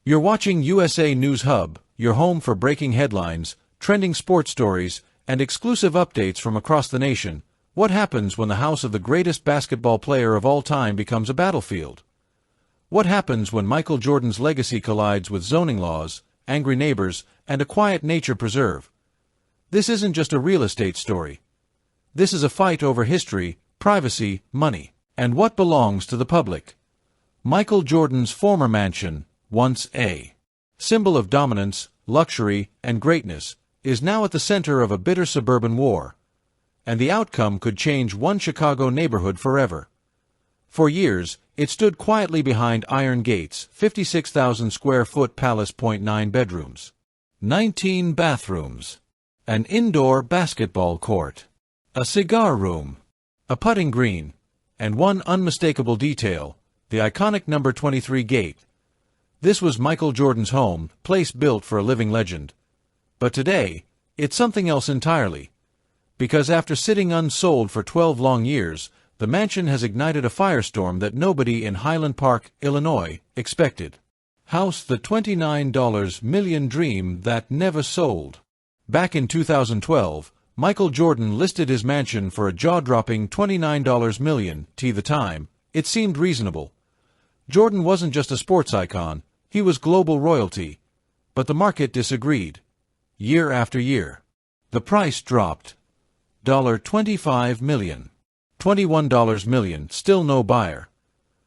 You're watching USA News Hub, your home for breaking headlines, trending sports stories, and exclusive updates from across the nation. What happens when the house of the greatest basketball player of all time becomes a battlefield? What happens when Michael Jordan's legacy collides with zoning laws, angry neighbors, and a quiet nature preserve? This isn't just a real estate story. This is a fight over history, privacy, money, and what belongs to the public. Michael Jordan's former mansion, once a symbol of dominance, luxury, and greatness, is now at the center of a bitter suburban war, and the outcome could change one Chicago neighborhood forever. For years, it stood quietly behind iron gates, 56,000 square foot palace, 0.9 bedrooms, 19 bathrooms, an indoor basketball court, a cigar room, a putting green, and one unmistakable detail, the iconic number 23 gate. This was Michael Jordan's home, place built for a living legend. But today, it's something else entirely. Because after sitting unsold for 12 long years, the mansion has ignited a firestorm that nobody in Highland Park, Illinois, expected. House the $29 million dream that never sold. Back in 2012, Michael Jordan listed his mansion for a jaw-dropping $29 million. T the time, it seemed reasonable. Jordan wasn't just a sports icon, he was global royalty. But the market disagreed. Year after year, the price dropped. $25 million. $21 million, still no buyer.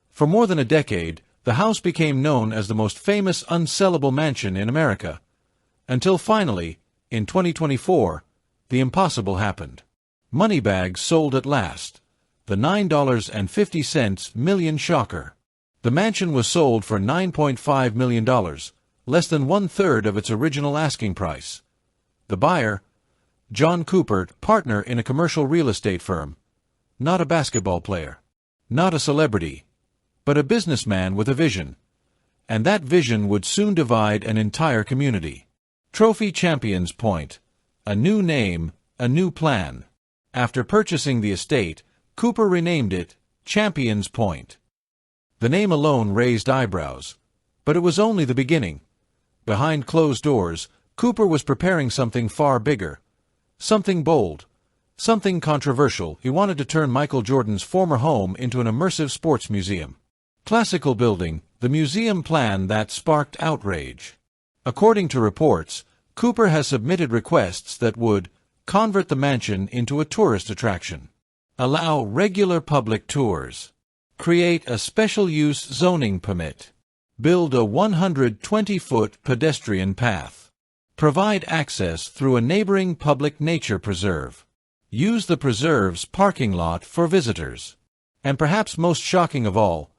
For more than a decade, the house became known as the most famous unsellable mansion in America. Until finally, in 2024, the impossible happened. Moneybags sold at last. The $9.50 million shocker. The mansion was sold for $9.5 million, less than one-third of its original asking price. The buyer, John Cooper, partner in a commercial real estate firm. Not a basketball player. Not a celebrity. But a businessman with a vision. And that vision would soon divide an entire community. Trophy Champions Point. A new name, a new plan. After purchasing the estate, Cooper renamed it Champions Point. The name alone raised eyebrows. But it was only the beginning. Behind closed doors, Cooper was preparing something far bigger. Something bold. Something controversial. He wanted to turn Michael Jordan's former home into an immersive sports museum. Classical building, the museum plan that sparked outrage. According to reports, Cooper has submitted requests that would convert the mansion into a tourist attraction, allow regular public tours, create a special-use zoning permit, build a 120-foot pedestrian path, provide access through a neighboring public nature preserve, use the preserve's parking lot for visitors, and perhaps most shocking of all,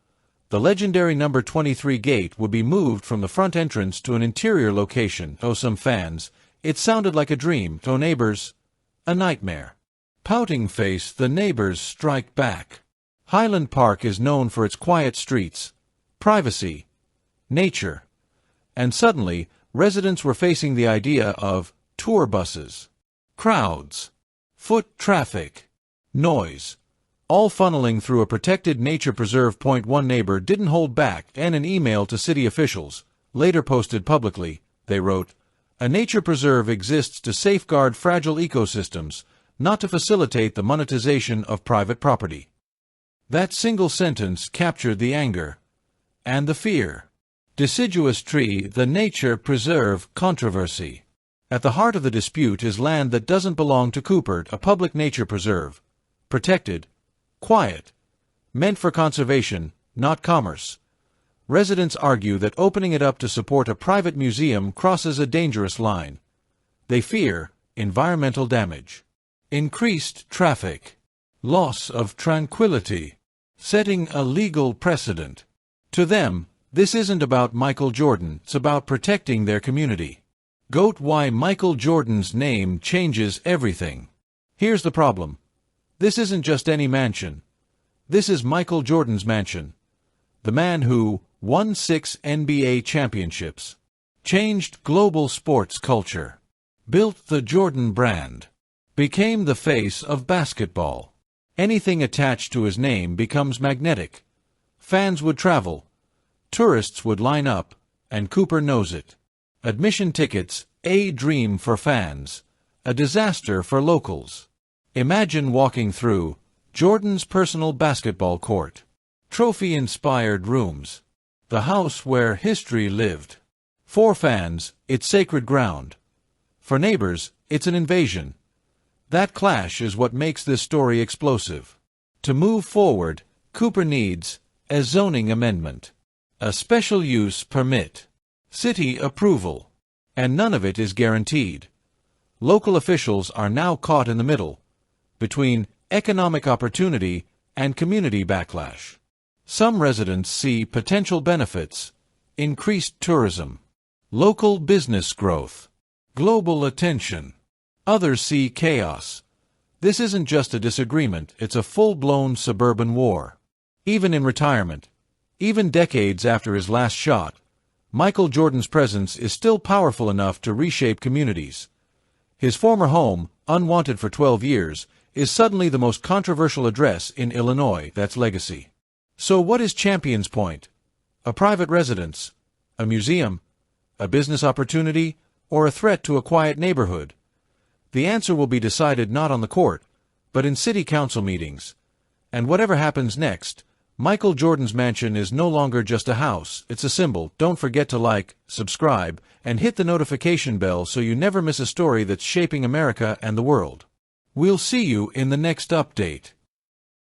the legendary number 23 gate would be moved from the front entrance to an interior location. To some fans, it sounded like a dream. To neighbors, a nightmare. Pouting face, the neighbors strike back. Highland Park is known for its quiet streets, privacy, nature. And suddenly, residents were facing the idea of tour buses, crowds, foot traffic, noise, all funneling through a protected nature preserve. One neighbor didn't hold back, and an email to city officials, later posted publicly, they wrote, "A nature preserve exists to safeguard fragile ecosystems, not to facilitate the monetization of private property." That single sentence captured the anger and the fear. Deciduous tree, the nature preserve controversy. At the heart of the dispute is land that doesn't belong to Cooper, a public nature preserve. Protected, quiet, meant for conservation, not commerce. Residents argue that opening it up to support a private museum crosses a dangerous line. They fear environmental damage, increased traffic, loss of tranquility, setting a legal precedent. To them, this isn't about Michael Jordan, it's about protecting their community. Goat, why Michael Jordan's name changes everything. Here's the problem. This isn't just any mansion. This is Michael Jordan's mansion. The man who won 6 NBA championships, changed global sports culture, built the Jordan brand, became the face of basketball. Anything attached to his name becomes magnetic. Fans would travel. Tourists would line up, and Cooper knows it. Admission tickets, a dream for fans, a disaster for locals. Imagine walking through Jordan's personal basketball court. Trophy-inspired rooms. The house where history lived. For fans, it's sacred ground. For neighbors, it's an invasion. That clash is what makes this story explosive. To move forward, Cooper needs a zoning amendment, a special use permit, city approval, and none of it is guaranteed. Local officials are now caught in the middle, between economic opportunity and community backlash. Some residents see potential benefits: increased tourism, local business growth, global attention. Others see chaos. This isn't just a disagreement, it's a full-blown suburban war. Even in retirement, even decades after his last shot, Michael Jordan's presence is still powerful enough to reshape communities. His former home, unwanted for 12 years, is suddenly the most controversial address in Illinois. That's legacy. So what is Champions Point? A private residence? A museum? A business opportunity? Or a threat to a quiet neighborhood? The answer will be decided not on the court, but in city council meetings. And whatever happens next, Michael Jordan's mansion is no longer just a house, it's a symbol. Don't forget to like, subscribe, and hit the notification bell so you never miss a story that's shaping America and the world. We'll see you in the next update.